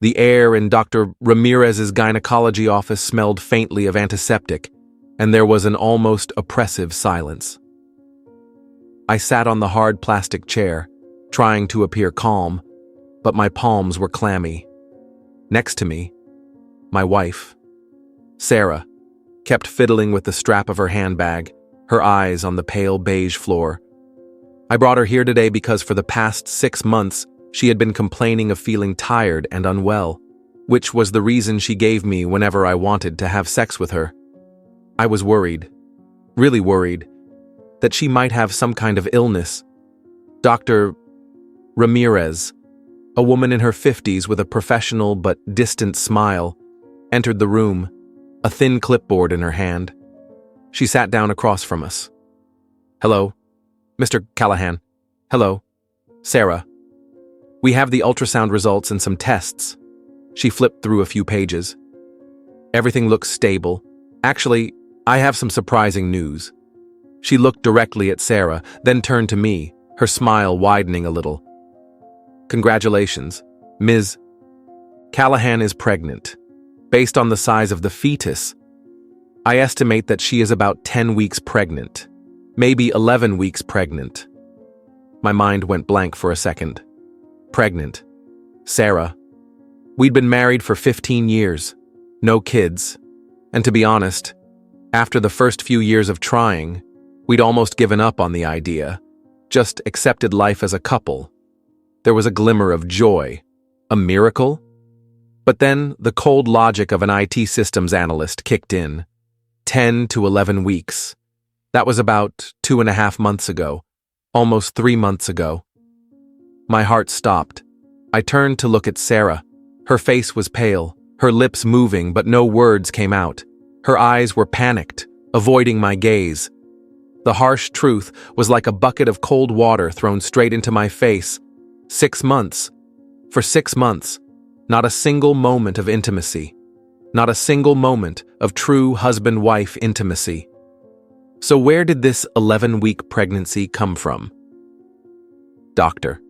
The air in Dr. Ramirez's gynecology office smelled faintly of antiseptic, and there was an almost oppressive silence. I sat on the hard plastic chair, trying to appear calm, but my palms were clammy. Next to me, my wife, Sarah, kept fiddling with the strap of her handbag, her eyes on the pale beige floor. I brought her here today because for the past 6 months, she had been complaining of feeling tired and unwell, which was the reason she gave me whenever I wanted to have sex with her. I was worried, really worried, that she might have some kind of illness. Dr. Ramirez, a woman in her 50s with a professional but distant smile, entered the room, a thin clipboard in her hand. She sat down across from us. "Hello, Mr. Callahan. Hello, Sarah. We have the ultrasound results and some tests." She flipped through a few pages. "Everything looks stable. Actually, I have some surprising news." She looked directly at Sarah, then turned to me, her smile widening a little. "Congratulations, Ms. Callahan is pregnant. Based on the size of the fetus, I estimate that she is about 10 weeks pregnant, maybe 11 weeks pregnant." My mind went blank for a second. Pregnant. Sarah. We'd been married for 15 years, no kids, and to be honest, after the first few years of trying, we'd almost given up on the idea, just accepted life as a couple. There was a glimmer of joy. A miracle? But then the cold logic of an IT systems analyst kicked in. 10 to 11 weeks. That was about 2.5 months ago, almost 3 months ago. My heart stopped. I turned to look at Sarah. Her face was pale, her lips moving, but no words came out. Her eyes were panicked, avoiding my gaze. The harsh truth was like a bucket of cold water thrown straight into my face. 6 months. For 6 months, not a single moment of intimacy. Not a single moment of true husband-wife intimacy. So where did this 11-week pregnancy come from? "Doctor,"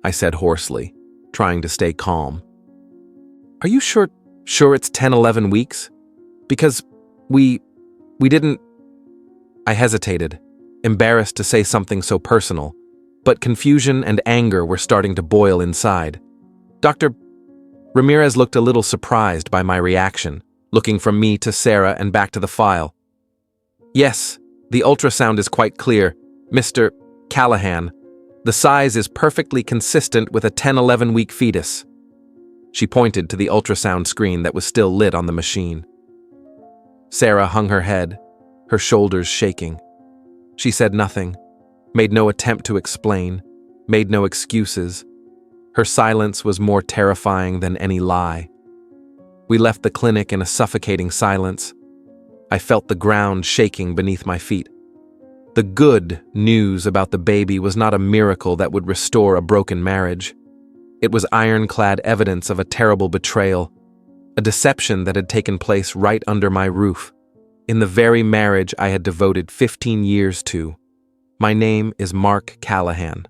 I said hoarsely, trying to stay calm. "Are you sure it's 10-11 weeks? Because we didn't..." I hesitated, embarrassed to say something so personal, but confusion and anger were starting to boil inside. Dr. Ramirez looked a little surprised by my reaction, looking from me to Sarah and back to the file. "Yes, the ultrasound is quite clear, Mr. Callahan. The size is perfectly consistent with a 10-11 week fetus." She pointed to the ultrasound screen that was still lit on the machine. Sarah hung her head, her shoulders shaking. She said nothing, made no attempt to explain, made no excuses. Her silence was more terrifying than any lie. We left the clinic in a suffocating silence. I felt the ground shaking beneath my feet. The good news about the baby was not a miracle that would restore a broken marriage. It was ironclad evidence of a terrible betrayal, a deception that had taken place right under my roof, in the very marriage I had devoted 15 years to. My name is Mark Callahan.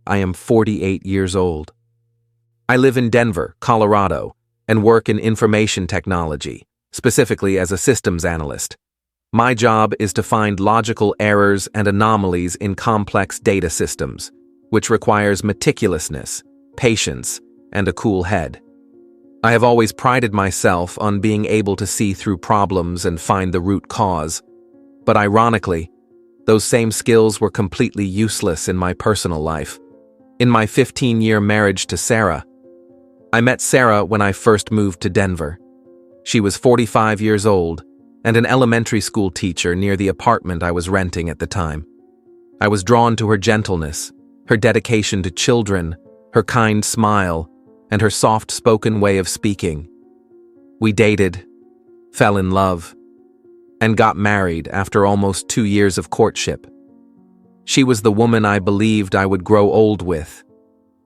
I am 48 years old. I live in Denver, Colorado, and work in information technology, specifically as a systems analyst. My job is to find logical errors and anomalies in complex data systems, which requires meticulousness, patience, and a cool head. I have always prided myself on being able to see through problems and find the root cause, but ironically, those same skills were completely useless in my personal life. In my 15-year marriage to Sarah, I met Sarah when I first moved to Denver. She was 45 years old, and an elementary school teacher near the apartment I was renting at the time. I was drawn to her gentleness, her dedication to children, her kind smile, and her soft-spoken way of speaking. We dated, fell in love, and got married after almost 2 years of courtship. She was the woman I believed I would grow old with,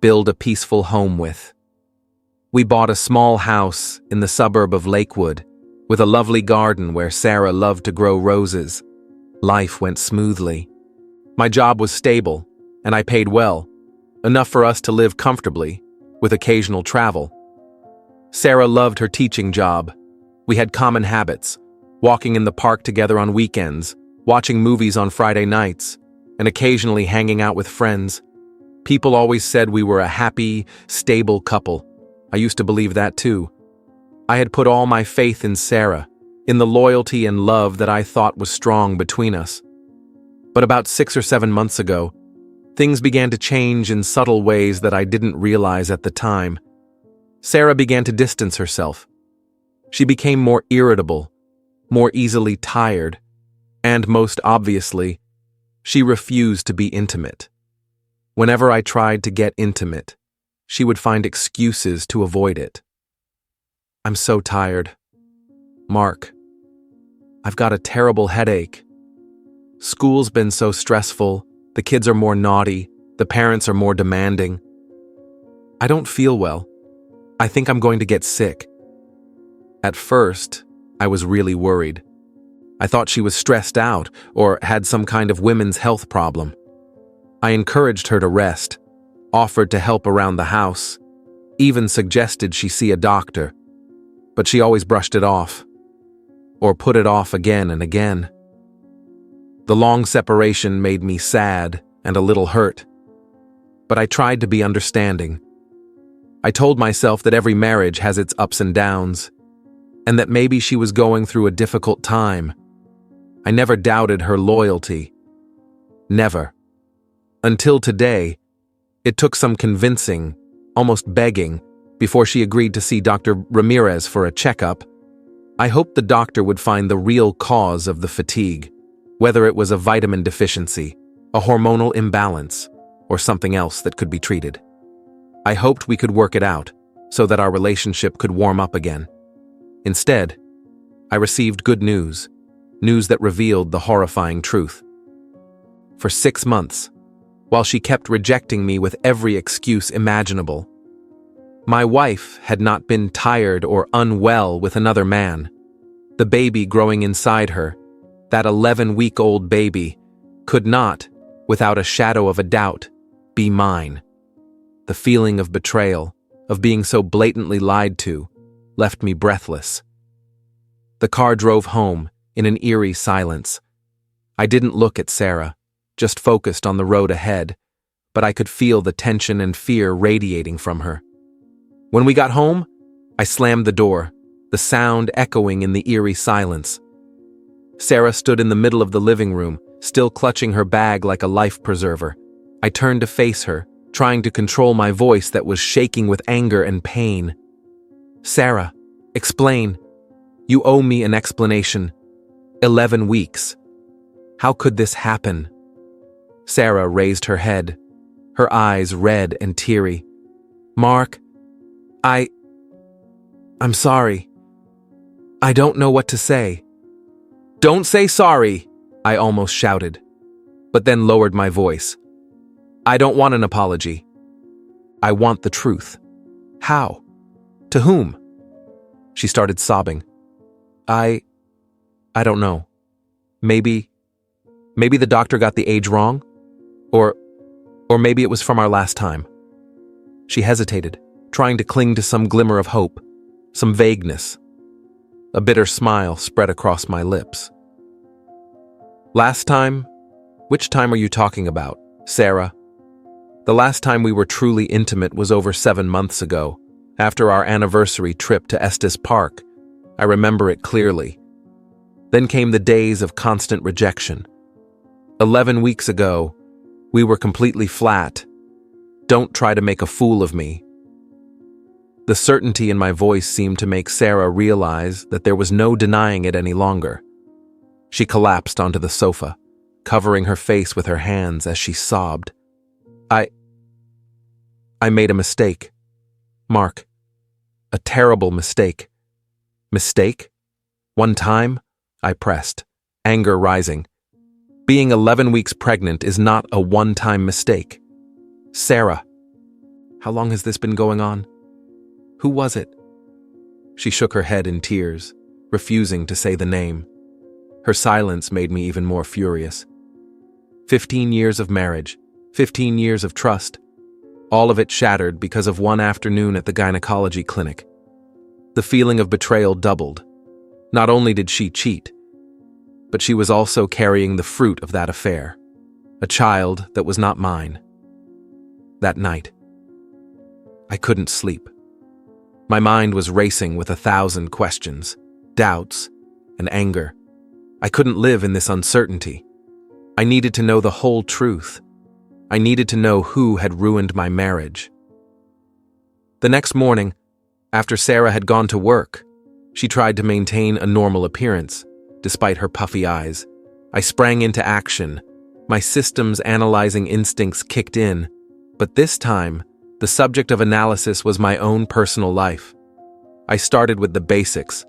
build a peaceful home with. We bought a small house in the suburb of Lakewood, with a lovely garden where Sarah loved to grow roses. Life went smoothly. My job was stable, and I paid well, enough for us to live comfortably, with occasional travel. Sarah loved her teaching job. We had common habits, walking in the park together on weekends, watching movies on Friday nights, and occasionally hanging out with friends. People always said we were a happy, stable couple. I used to believe that too. I had put all my faith in Sarah, in the loyalty and love that I thought was strong between us. But about 6 or 7 months ago, things began to change in subtle ways that I didn't realize at the time. Sarah began to distance herself. She became more irritable, more easily tired, and most obviously, she refused to be intimate. Whenever I tried to get intimate, she would find excuses to avoid it. I'm so tired. Mark, I've got a terrible headache. School's been so stressful, the kids are more naughty, the parents are more demanding. I don't feel well. I think I'm going to get sick. At first, I was really worried. I thought she was stressed out or had some kind of women's health problem. I encouraged her to rest, offered to help around the house, even suggested she see a doctor, but she always brushed it off, or put it off again and again. The long separation made me sad and a little hurt, but I tried to be understanding. I told myself that every marriage has its ups and downs, and that maybe she was going through a difficult time. I never doubted her loyalty. Never. Until today, it took some convincing, almost begging, before she agreed to see Dr. Ramirez for a checkup. I hoped the doctor would find the real cause of the fatigue, whether it was a vitamin deficiency, a hormonal imbalance, or something else that could be treated. I hoped we could work it out so that our relationship could warm up again. Instead, I received good news, news that revealed the horrifying truth. For 6 months, while she kept rejecting me with every excuse imaginable, my wife had not been tired or unwell with another man. The baby growing inside her, that 11-week-old baby, could not, without a shadow of a doubt, be mine. The feeling of betrayal, of being so blatantly lied to, left me breathless. The car drove home in an eerie silence. I didn't look at Sarah, just focused on the road ahead, but I could feel the tension and fear radiating from her. When we got home, I slammed the door, the sound echoing in the eerie silence. Sarah stood in the middle of the living room, still clutching her bag like a life preserver. I turned to face her, trying to control my voice that was shaking with anger and pain. Sarah, explain. You owe me an explanation. 11 weeks. How could this happen? Sarah raised her head, her eyes red and teary. Mark, I'm sorry. I don't know what to say. Don't say sorry, I almost shouted, but then lowered my voice. I don't want an apology. I want the truth. How? To whom? She started sobbing. I don't know. Maybe the doctor got the age wrong? Or maybe it was from our last time. She hesitated, trying to cling to some glimmer of hope, some vagueness. A bitter smile spread across my lips. Last time? Which time are you talking about, Sarah? The last time we were truly intimate was over 7 months ago, after our anniversary trip to Estes Park. I remember it clearly. Then came the days of constant rejection. 11 weeks ago, we were completely flat. Don't try to make a fool of me. The certainty in my voice seemed to make Sarah realize that there was no denying it any longer. She collapsed onto the sofa, covering her face with her hands as she sobbed. I made a mistake. Mark. A terrible mistake. Mistake? One time? I pressed, anger rising. Being 11 weeks pregnant is not a one-time mistake. Sarah. How long has this been going on? Who was it? She shook her head in tears, refusing to say the name. Her silence made me even more furious. 15 years of marriage, 15 years of trust, all of it shattered because of one afternoon at the gynecology clinic. the feeling of betrayal doubled. Not only did she cheat, but she was also carrying the fruit of that affair, a child that was not mine. That night, I couldn't sleep. My mind was racing with 1,000 questions, doubts, and anger. I couldn't live in this uncertainty. I needed to know the whole truth. I needed to know who had ruined my marriage. The next morning, after Sarah had gone to work, she tried to maintain a normal appearance, despite her puffy eyes. I sprang into action. My systems analyzing instincts kicked in, but this time, the subject of analysis was my own personal life. I started with the basics.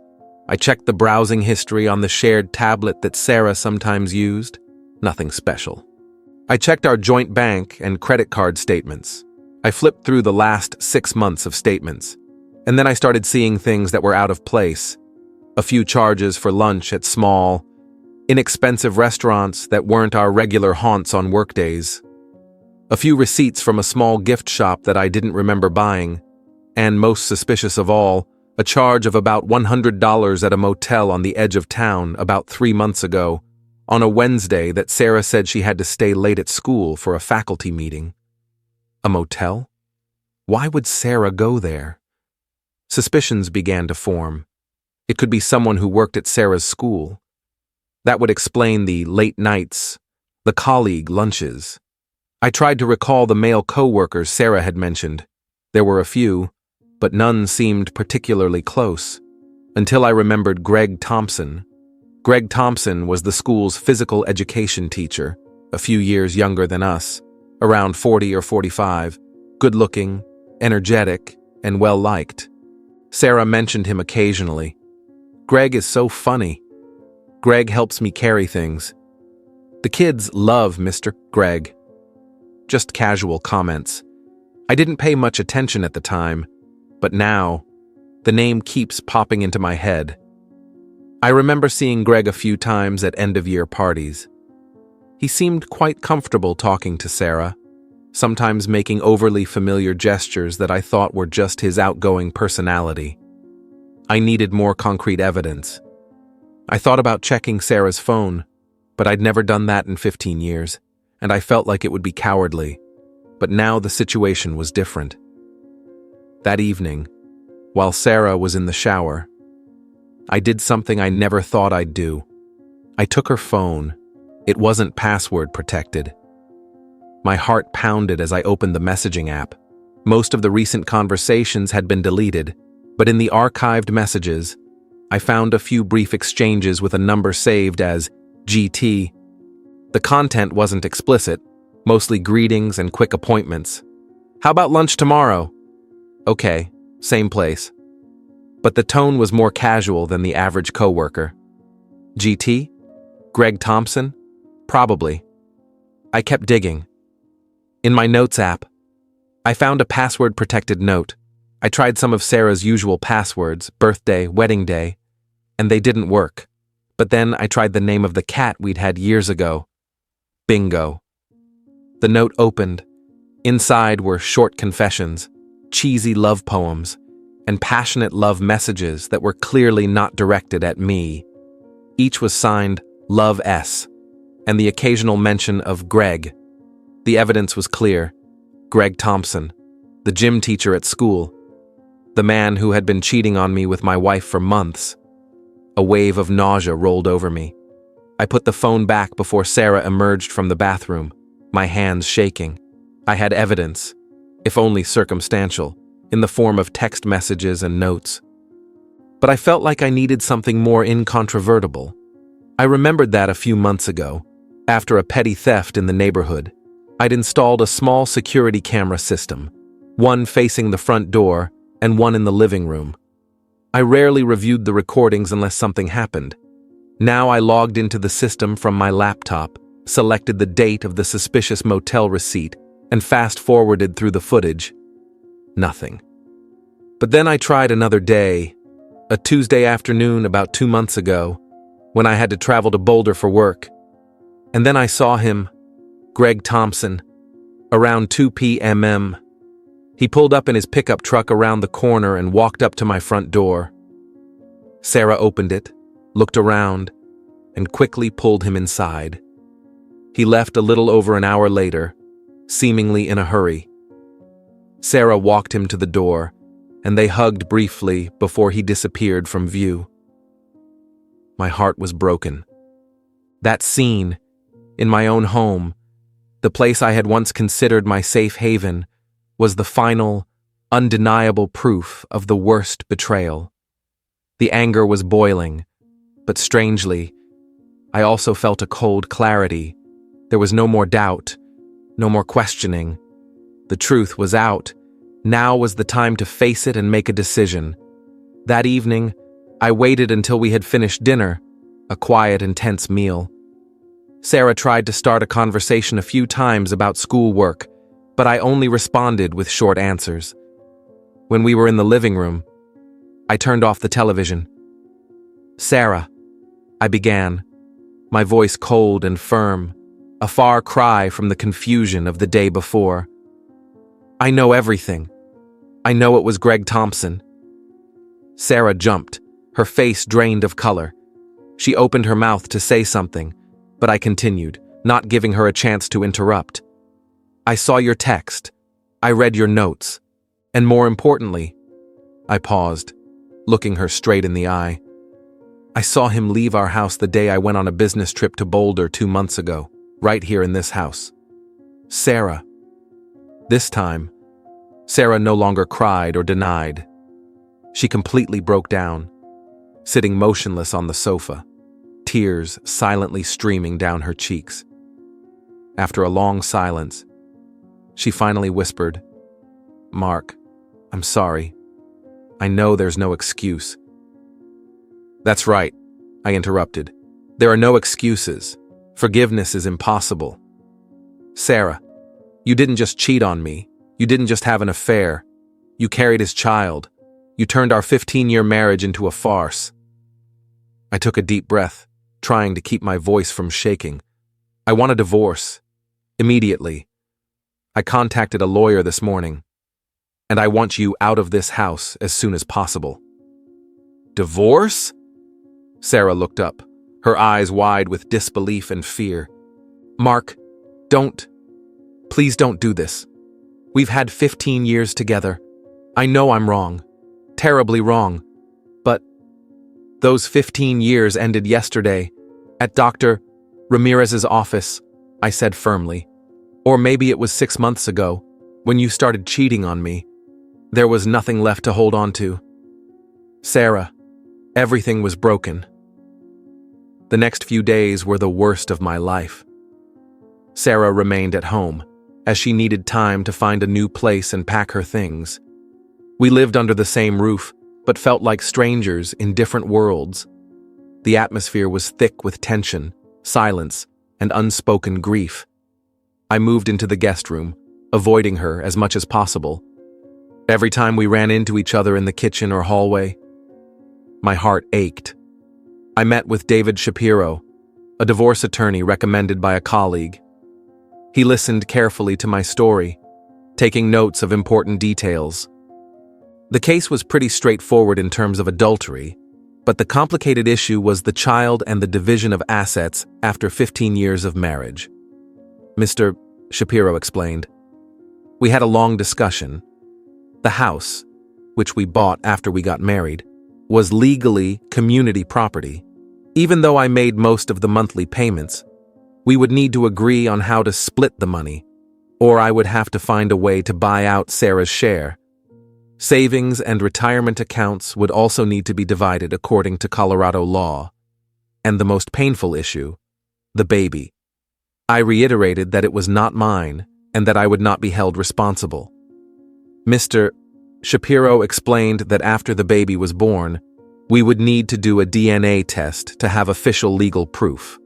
I checked the browsing history on the shared tablet that Sarah sometimes used. Nothing special. I checked our joint bank and credit card statements. I flipped through the last 6 months of statements, and then I started seeing things that were out of place. A few charges for lunch at small, inexpensive restaurants that weren't our regular haunts on workdays. A few receipts from a small gift shop that I didn't remember buying, and most suspicious of all, a charge of about $100 at a motel on the edge of town about 3 months ago, on a Wednesday that Sarah said she had to stay late at school for a faculty meeting. A motel? Why would Sarah go there? Suspicions began to form. It could be someone who worked at Sarah's school. That would explain the late nights, the colleague lunches. I tried to recall the male co-workers Sarah had mentioned. There were a few, but none seemed particularly close, until I remembered Greg Thompson. Greg Thompson was the school's physical education teacher, a few years younger than us, around 40 or 45, good-looking, energetic, and well-liked. Sarah mentioned him occasionally. Greg is so funny. Greg helps me carry things. The kids love Mr. Greg. Just casual comments. I didn't pay much attention at the time, but now, the name keeps popping into my head. I remember seeing Greg a few times at end-of-year parties. He seemed quite comfortable talking to Sarah, sometimes making overly familiar gestures that I thought were just his outgoing personality. I needed more concrete evidence. I thought about checking Sarah's phone, but I'd never done that in 15 years, and I felt like it would be cowardly. But now the situation was different. That evening, while Sarah was in the shower, I did something I never thought I'd do. I took her phone. It wasn't password protected. My heart pounded as I opened the messaging app. Most of the recent conversations had been deleted, but in the archived messages, I found a few brief exchanges with a number saved as GT. The content wasn't explicit, mostly greetings and quick appointments. How about lunch tomorrow? Okay, same place. But the tone was more casual than the average coworker. GT? Greg Thompson? Probably. I kept digging. In my notes app, I found a password-protected note. I tried some of Sarah's usual passwords, birthday, wedding day, and they didn't work. But then I tried the name of the cat we'd had years ago. Bingo. The note opened. Inside were short confessions, cheesy love poems, and passionate love messages that were clearly not directed at me. Each was signed Love S, and the occasional mention of Greg. The evidence was clear. Greg Thompson, the gym teacher at school, the man who had been cheating on me with my wife for months. A wave of nausea rolled over me. I put the phone back before Sarah emerged from the bathroom, my hands shaking. I had evidence, if only circumstantial, in the form of text messages and notes. But I felt like I needed something more incontrovertible. I remembered that a few months ago, after a petty theft in the neighborhood, I'd installed a small security camera system, one facing the front door and one in the living room. I rarely reviewed the recordings unless something happened. Now I logged into the system from my laptop, selected the date of the suspicious motel receipt, and fast-forwarded through the footage. Nothing. But then I tried another day, a Tuesday afternoon about 2 months ago, when I had to travel to Boulder for work. And then I saw him, Greg Thompson, around 2 p.m. He pulled up in his pickup truck around the corner and walked up to my front door. Sarah opened it, looked around, and quickly pulled him inside. He left a little over an hour later, seemingly in a hurry. Sarah walked him to the door, and they hugged briefly before he disappeared from view. My heart was broken. That scene, in my own home, the place I had once considered my safe haven, was the final, undeniable proof of the worst betrayal. The anger was boiling, but strangely, I also felt a cold clarity. There was no more doubt, no more questioning. The truth was out. Now was the time to face it and make a decision. That evening, I waited until we had finished dinner, a quiet, intense meal. Sarah tried to start a conversation a few times about schoolwork, but I only responded with short answers. When we were in the living room, I turned off the television. "Sarah," I began, my voice cold and firm, a far cry from the confusion of the day before. "I know everything. I know it was Greg Thompson." Sarah jumped, her face drained of color. She opened her mouth to say something, but I continued, not giving her a chance to interrupt. "I saw your text. I read your notes. And more importantly," I paused, looking her straight in the eye, "I saw him leave our house the day I went on a business trip to Boulder 2 months ago, right here in this house." "Sarah." This time, Sarah no longer cried or denied. She completely broke down, sitting motionless on the sofa, tears silently streaming down her cheeks. After a long silence, she finally whispered, "Mark, I'm sorry. I know there's no excuse." "That's right," I interrupted. "There are no excuses. Forgiveness is impossible. Sarah, you didn't just cheat on me. You didn't just have an affair. You carried his child. You turned our 15-year marriage into a farce." I took a deep breath, trying to keep my voice from shaking. "I want a divorce. Immediately. I contacted a lawyer this morning. And I want you out of this house as soon as possible." "Divorce?" Sarah looked up, her eyes wide with disbelief and fear. "Mark, please don't do this. We've had 15 years together. I know I'm wrong, terribly wrong, but those 15 years ended yesterday at Dr. Ramirez's office," I said firmly. "Or maybe it was 6 months ago, when you started cheating on me. There was nothing left to hold on to." Sarah, everything was broken. The next few days were the worst of my life. Sarah remained at home, as she needed time to find a new place and pack her things. We lived under the same roof, but felt like strangers in different worlds. The atmosphere was thick with tension, silence, and unspoken grief. I moved into the guest room, avoiding her as much as possible. Every time we ran into each other in the kitchen or hallway, my heart ached. I met with David Shapiro, a divorce attorney recommended by a colleague. He listened carefully to my story, taking notes of important details. The case was pretty straightforward in terms of adultery, but the complicated issue was the child and the division of assets after 15 years of marriage. Mr. Shapiro explained. We had a long discussion. The house, which we bought after we got married, was legally community property. Even though I made most of the monthly payments, we would need to agree on how to split the money, or I would have to find a way to buy out Sarah's share. Savings and retirement accounts would also need to be divided according to Colorado law. And the most painful issue, the baby. I reiterated that it was not mine and that I would not be held responsible. Mr. Shapiro explained that after the baby was born, we would need to do a DNA test to have official legal proof.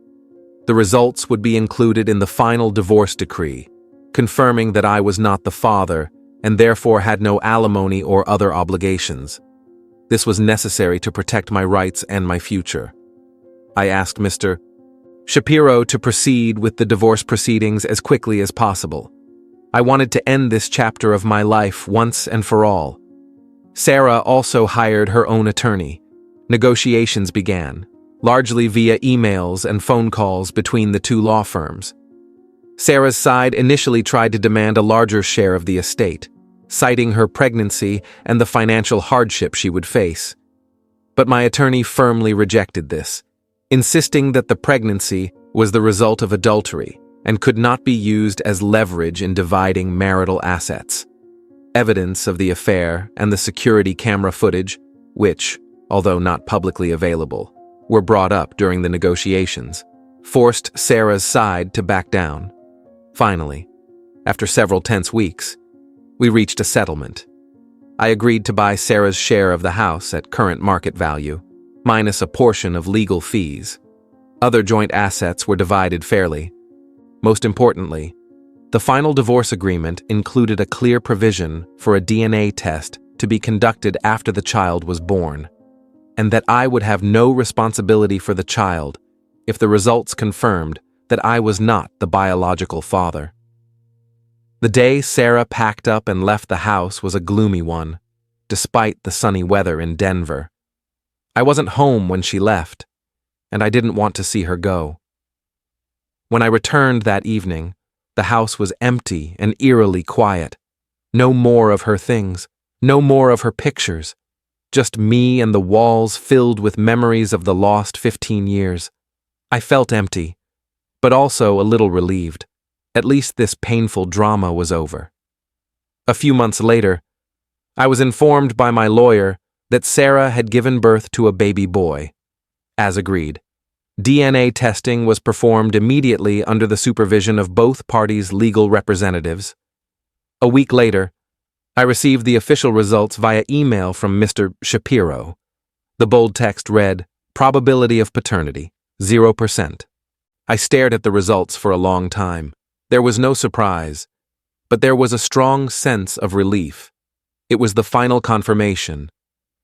The results would be included in the final divorce decree, confirming that I was not the father and therefore had no alimony or other obligations. This was necessary to protect my rights and my future. I asked Mr. Shapiro to proceed with the divorce proceedings as quickly as possible. I wanted to end this chapter of my life once and for all. Sarah also hired her own attorney, Negotiations began, largely via emails and phone calls between the two law firms. Sarah's side initially tried to demand a larger share of the estate, citing her pregnancy and the financial hardship she would face. But my attorney firmly rejected this, insisting that the pregnancy was the result of adultery and could not be used as leverage in dividing marital assets. Evidence of the affair and the security camera footage, which, although not publicly available, were brought up during the negotiations, forced Sarah's side to back down. Finally, after several tense weeks, we reached a settlement. I agreed to buy Sarah's share of the house at current market value, minus a portion of legal fees. Other joint assets were divided fairly. Most importantly, the final divorce agreement included a clear provision for a DNA test to be conducted after the child was born, and that I would have no responsibility for the child if the results confirmed that I was not the biological father. The day Sarah packed up and left the house was a gloomy one, despite the sunny weather in Denver. I wasn't home when she left, and I didn't want to see her go. When I returned that evening, the house was empty and eerily quiet. No more of her things, no more of her pictures. Just me and the walls filled with memories of the lost 15 years. I felt empty, but also a little relieved. At least this painful drama was over. A few months later, I was informed by my lawyer that Sarah had given birth to a baby boy. As agreed, DNA testing was performed immediately under the supervision of both parties' legal representatives. A week later, I received the official results via email from Mr. Shapiro. The bold text read, "Probability of paternity, 0%. I stared at the results for a long time. There was no surprise, but there was a strong sense of relief. It was the final confirmation,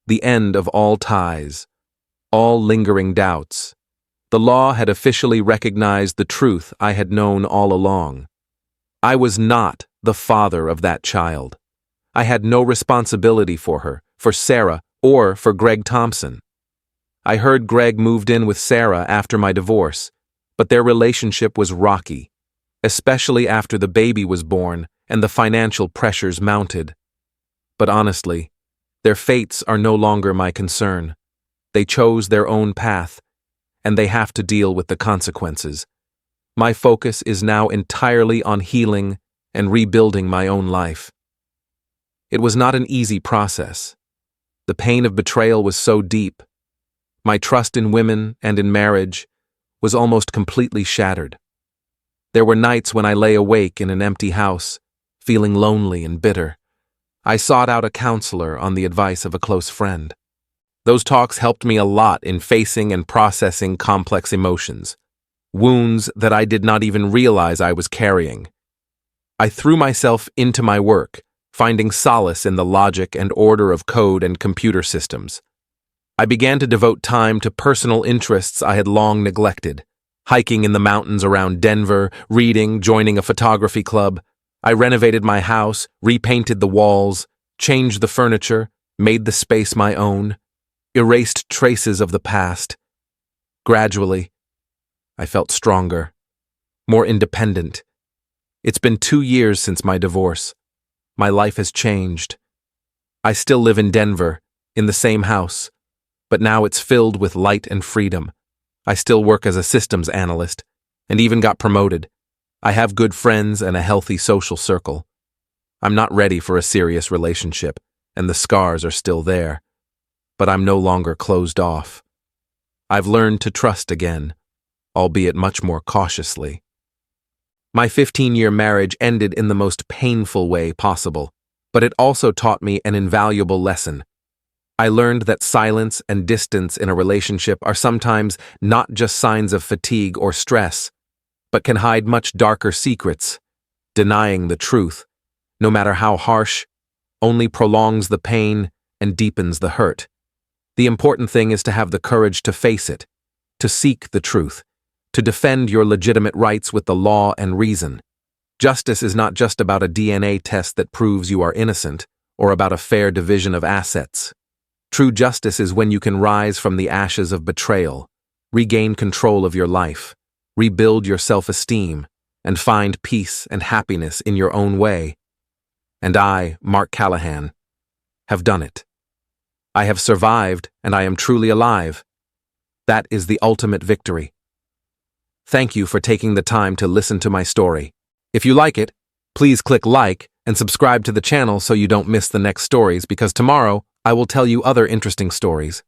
the end of all ties, all lingering doubts. The law had officially recognized the truth I had known all along. I was not the father of that child. I had no responsibility for her, for Sarah, or for Greg Thompson. I heard Greg moved in with Sarah after my divorce, but their relationship was rocky, especially after the baby was born and the financial pressures mounted. But honestly, their fates are no longer my concern. They chose their own path, and they have to deal with the consequences. My focus is now entirely on healing and rebuilding my own life. It was not an easy process. The pain of betrayal was so deep. My trust in women and in marriage was almost completely shattered. There were nights when I lay awake in an empty house, feeling lonely and bitter. I sought out a counselor on the advice of a close friend. Those talks helped me a lot in facing and processing complex emotions, wounds that I did not even realize I was carrying. I threw myself into my work, finding solace in the logic and order of code and computer systems. I began to devote time to personal interests I had long neglected, hiking in the mountains around Denver, reading, joining a photography club. I renovated my house, repainted the walls, changed the furniture, made the space my own, erased traces of the past. Gradually, I felt stronger, more independent. It's been 2 years since my divorce. My life has changed. I still live in Denver, in the same house, but now it's filled with light and freedom. I still work as a systems analyst, and even got promoted. I have good friends and a healthy social circle. I'm not ready for a serious relationship, and the scars are still there. But I'm no longer closed off. I've learned to trust again, albeit much more cautiously. My 15-year marriage ended in the most painful way possible, but it also taught me an invaluable lesson. I learned that silence and distance in a relationship are sometimes not just signs of fatigue or stress, but can hide much darker secrets. Denying the truth, no matter how harsh, only prolongs the pain and deepens the hurt. The important thing is to have the courage to face it, to seek the truth, to defend your legitimate rights with the law and reason. Justice is not just about a DNA test that proves you are innocent, or about a fair division of assets. True justice is when you can rise from the ashes of betrayal, regain control of your life, rebuild your self-esteem, and find peace and happiness in your own way. And I, Mark Callahan, have done it. I have survived, and I am truly alive. That is the ultimate victory. Thank you for taking the time to listen to my story. If you like it, please click like and subscribe to the channel so you don't miss the next stories, because tomorrow I will tell you other interesting stories.